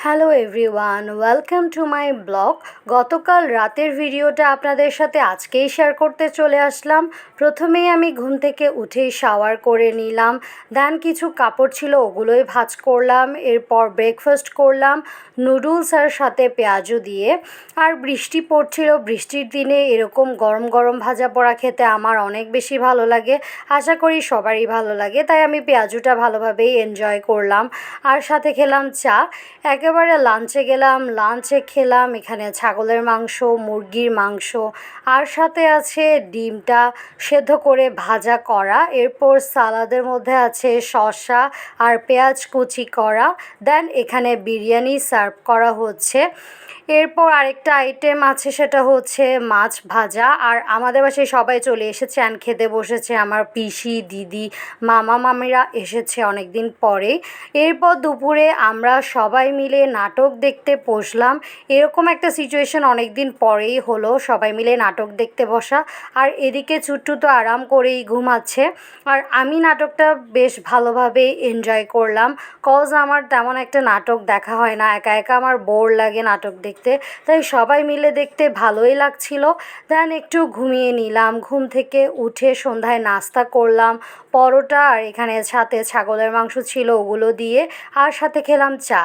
Hello everyone, welcome to my blog. গতকাল রাতের ভিডিওটা আপনাদের সাথে আজকেই শেয়ার করতে চলে আসলাম। প্রথমেই আমি ঘুম থেকে উঠেই শাওয়ার করে নিলাম, দেন কিছু কাপড় ছিল ওগুলোই ভাঁজ করলাম। এরপর ব্রেকফাস্ট করলাম নুডলস আর সাথে পেঁয়াজু দিয়ে। আর বৃষ্টি পড়ছিল, বৃষ্টির দিনে এরকম গরম গরম ভাজা পোড়া খেতে আমার অনেক বেশি ভালো লাগে, আশা করি সবারই ভালো লাগে, তাই আমি পেঁয়াজুটা ভালোভাবেই এনজয় করলাম। আর সাথে খেলাম চা। একেবারে লাঞ্চে গেলাম, লাঞ্চে খেলাম এখানে ছাগলের মাংস, মুরগির মাংস, আর সাথে আছে ডিমটা সেদ্ধ করে ভাজা করা। এরপর সালাদের মধ্যে আছে শসা আর পেঁয়াজ কুচি করা। দেন এখানে বিরিয়ানি সার্ভ করা হচ্ছে। এরপর আরেকটা আইটেম আছে, সেটা হচ্ছে মাছ ভাজা। আর আমাদের বাসায় সবাই চলে এসেছে অ্যান্ড খেতে বসেছে। আমার পিসি, দিদি, মামা মামিরা এসেছে অনেক দিন পরেই। এরপর দুপুরে আমরা সবাই মিলে নাটক দেখতে বসলাম। এরকম একটা সিচুয়েশন অনেক দিন পরেই হলো, সবাই মিলে নাটক দেখতে বসা। আর এদিকে চুট্টু তো আরাম করেই ঘুমাচ্ছে, আর আমি নাটকটা বেশ ভালোভাবেই এনজয় করলাম। কজ আমার তেমন একটা নাটক দেখা হয় না, একা একা আমার বোর লাগে নাটক দেখতে, তাই সবাই মিলে দেখতে ভালোই লাগছিল। দেন একটু ঘুমিয়ে নিলাম। ঘুম থেকে উঠে সন্ধ্যায় নাস্তা করলাম পরোটা, আর এখানে সাথে ছাগলের মাংস ছিল ওগুলো দিয়ে, আর সাথে খেলাম চা।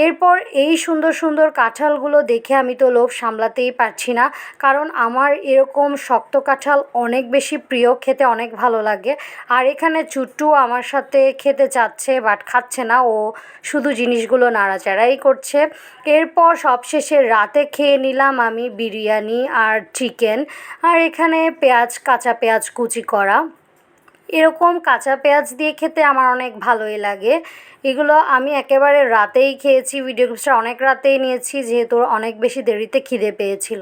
এরপর এই সুন্দর সুন্দর কাঁঠালগুলো দেখে আমি তো লোভ সামলাতেই পারছি না, কারণ আমার এরকম শক্ত কাঁঠাল অনেক বেশি প্রিয়, খেতে অনেক ভালো লাগে। আর এখানে চুট্টু আমার সাথে খেতে চাচ্ছে বাট খাচ্ছে না, ও শুধু জিনিসগুলো নাড়াচাড়াই করছে। এরপর সবশেষে রাতে খেয়ে নিলাম আমি বিরিয়ানি আর চিকেন, আর এখানে কাঁচা পেঁয়াজ কুচি করা। এরকম কাঁচা পেঁয়াজ দিয়ে খেতে আমার অনেক ভালোই লাগে। এগুলো আমি একেবারে রাতেই খেয়েছি, ভিডিও ক্লিপসটা অনেক রাতেই নিয়েছি যেহেতু অনেক বেশি দেরিতে খিদে পেয়েছিল।